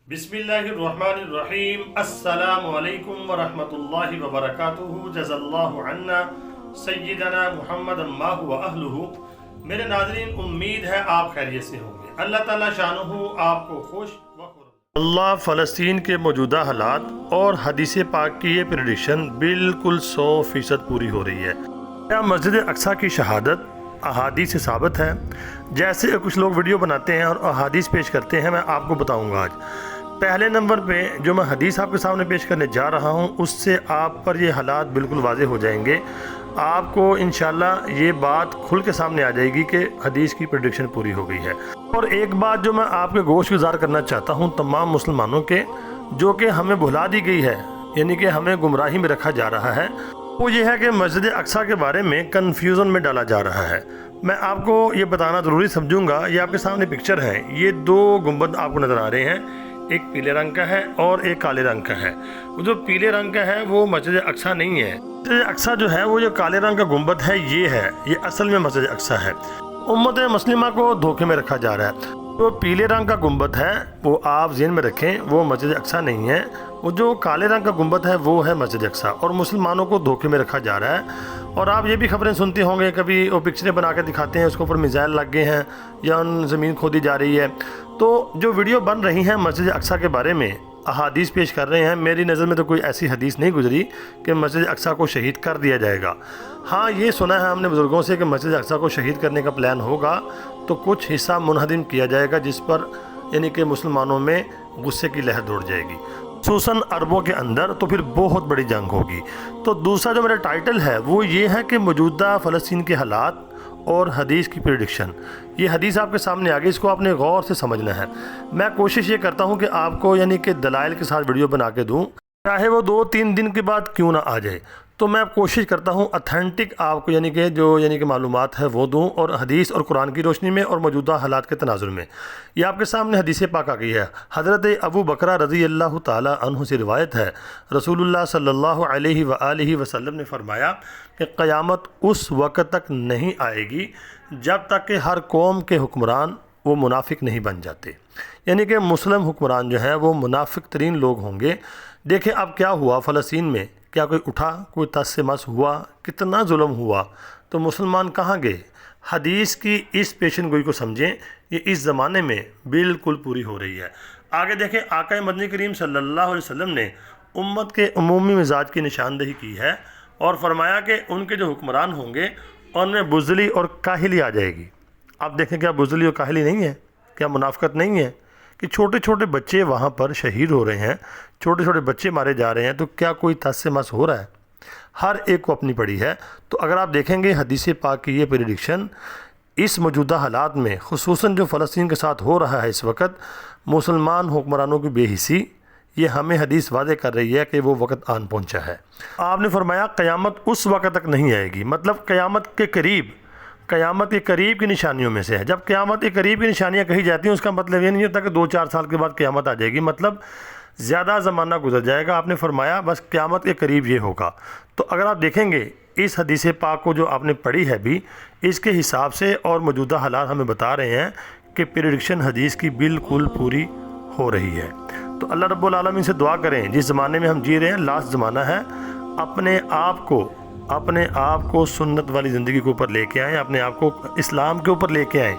बिस्मिल्लाहिर्रहमानिर्रहीम अस्सलामु अलैकुम वरहमतुल्लाहि वबरकातुहू जज़ल्लाहु अन्ना सय्यदना मुहम्मदन मा हुवा अहलुहू। मेरे नाज़रीन, उम्मीद है आप खैरियत से होंगे। अल्लाह ताला शानुहु आपको खुश व खुश। अल्लाह फ़लस्तीन के मौजूदा हालात और हदीस पाक की ये प्रेडिक्शन बिल्कुल 100% पूरी हो रही है। क्या मस्जिद अक्सा की शहादत अहादीस से साबित है? जैसे कुछ लोग वीडियो बनाते हैं और अहादीस पेश करते हैं, मैं आपको बताऊंगा आज। पहले नंबर पे जो मैं हदीस आपके सामने पेश करने जा रहा हूं, उससे आप पर ये हालात बिल्कुल वाज़ेह हो जाएंगे। आपको इंशाल्लाह ये बात खुल के सामने आ जाएगी कि हदीस की प्रेडिक्शन पूरी हो गई है। और एक बात जो मैं आपके गोश गुजार करना चाहता हूँ तमाम मुसलमानों के, जो कि हमें भुला दी गई है, यानी कि हमें गुमराही में रखा जा रहा है, वो ये है कि मस्जिद अक्सा के बारे में कन्फ्यूज़न में डाला जा रहा है। मैं आपको ये बताना ज़रूरी समझूंगा। ये आपके सामने पिक्चर है, ये दो गुंबद आपको नज़र आ रहे हैं, एक पीले रंग का है और एक काले रंग का है। वो जो पीले रंग का है वो मस्जिद अक्सा नहीं है। मस्जिद अक्सा जो है वो जो काले रंग का गुंबद है ये है, ये असल में मस्जिद अक्सा है। उम्मत मुस्लिमा को धोखे में रखा जा रहा है। जो पीले रंग का गुंबद है वो आप ज़हन में रखें, वो मस्जिद अक्सा नहीं है। वो जो काले रंग का गुंबद है वो है मस्जिद अक्सा, और मुसलमानों को धोखे में रखा जा रहा है। और आप ये भी खबरें सुनते होंगे, कभी वो पिक्चरें बना के दिखाते हैं, उसके ऊपर मिसाइल लग गए हैं या ज़मीन खोदी जा रही है। तो जो वीडियो बन रही हैं मस्जिद अक्सा के बारे में, अहादीस पेश कर रहे हैं, मेरी नज़र में तो कोई ऐसी हदीस नहीं गुजरी कि मस्जिद अक्सा को शहीद कर दिया जाएगा। हाँ, ये सुना है हमने बुज़ुर्गों से कि मस्जिद अक्सा को शहीद करने का प्लान होगा तो कुछ हिस्सा मुनहदिम किया जाएगा, जिस पर यानी कि मुसलमानों में गुस्से की लहर दौड़ जाएगी, खुसूसन अरबों के अंदर, तो फिर बहुत बड़ी जंग होगी। तो दूसरा जो मेरा टाइटल है वो ये है कि मौजूदा फ़लस्तीन के हालात और हदीस की प्रेडिक्शन। ये हदीस आपके सामने आ गई, इसको आपने गौर से समझना है। मैं कोशिश ये करता हूँ कि आपको यानी कि दलाइल के साथ वीडियो बना के दूँ, चाहे वो 2-3 दिन के बाद क्यों ना आ जाए। तो मैं कोशिश करता हूँ ऑथेंटिक आपको यानी कि मालूमात है वो दूँ, और हदीस और कुरान की रोशनी में और मौजूदा हालात के तनाजुर में। ये आपके सामने हदीस पाक आ गई है। हज़रत अबू बकरा रज़ी अल्लाह ताला अन्हु से रिवायत है, रसूलुल्लाह सल्लल्लाहु अलैहि वसल्लम ने फरमाया कि क़यामत उस वक़्त तक नहीं आएगी जब तक कि हर कौम के हुक्मरान वो मुनाफिक नहीं बन जाते, यानी कि मुस्लिम हुक्मरान जो हैं वो मुनाफिक तरीन लोग होंगे। देखें अब क्या हुआ फ़लस्तीन में, क्या कोई उठा, कोई तस से मस हुआ, कितना जुल्म हुआ, तो मुसलमान कहाँ गए? हदीस की इस पेशन गोई को समझें, ये इस ज़माने में बिल्कुल पूरी हो रही है। आगे देखें, आका मदनी करीम सल्लल्लाहु अलैहि वसल्लम ने उम्मत के उमूमी मिजाज की निशानदही की है और फरमाया कि उनके जो हुक्मरान होंगे उनमें बुज़ली और काहिली आ जाएगी। अब देखें, क्या बुज़ली और काहिली नहीं है? क्या मुनाफ़िकत नहीं है कि छोटे छोटे बच्चे वहाँ पर शहीद हो रहे हैं, छोटे छोटे बच्चे मारे जा रहे हैं, तो क्या कोई तस से मस हो रहा है? हर एक को अपनी पड़ी है। तो अगर आप देखेंगे हदीस पाक की ये प्रेडिक्शन इस मौजूदा हालात में, खुसूसन जो फ़लस्तीन के साथ हो रहा है इस वक्त, मुसलमान हुक्मरानों की बेहिसी, ये हमें हदीस वादे कर रही है कि वो वक्त आन पहुँचा है। आपने फरमाया क़यामत उस वक्त तक नहीं आएगी, मतलब क़यामत के करीब, क़यामत के करीब की निशानियों में से है। जब क़यामत के करीब की निशानियाँ कही जाती हैं उसका मतलब ये नहीं होता कि 2-4 साल के बाद क़यामत आ जाएगी, मतलब ज़्यादा ज़माना गुजर जाएगा। आपने फरमाया बस क़यामत के करीब ये होगा। तो अगर आप देखेंगे इस हदीस पाक को जो आपने पढ़ी है भी, इसके हिसाब से और मौजूदा हालात हमें बता रहे हैं कि प्रेडिक्शन हदीस की बिल्कुल पूरी हो रही है। तो अल्लाह रब्बुल आलमीन से दुआ करें, जिस ज़माने में हम जी रहे हैं लास्ट ज़माना है, अपने आप को सुन्नत वाली ज़िंदगी के ऊपर लेके आएँ, अपने आप को इस्लाम के ऊपर लेके आएँ।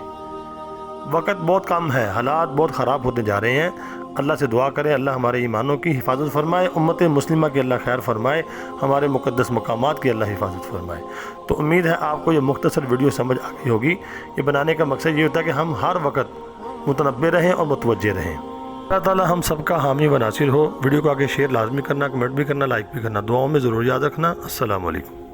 वक्त बहुत कम है, हालात बहुत ख़राब होते जा रहे हैं। अल्लाह से दुआ करें, अल्लाह हमारे ईमानों की हिफाजत फरमाए, उम्मत मुस्लिमा की अल्लाह खैर फरमाए, हमारे मुक़द्दस मकामात की अल्लाह हिफाजत फरमाए। तो उम्मीद है आपको ये मुख्तसर वीडियो समझ आ गई होगी। ये बनाने का मकसद ये होता है कि हम हर वक्त मुतनब्बे रहें और मुतवज्जे रहें। अल्लाह ताला हम सबका हामी व नासिर हो। वीडियो को आगे शेयर लाजमी करना, कमेंट भी करना, लाइक भी करना, दुआओं में ज़रूर याद रखना। अस्सलामु अलैकुम।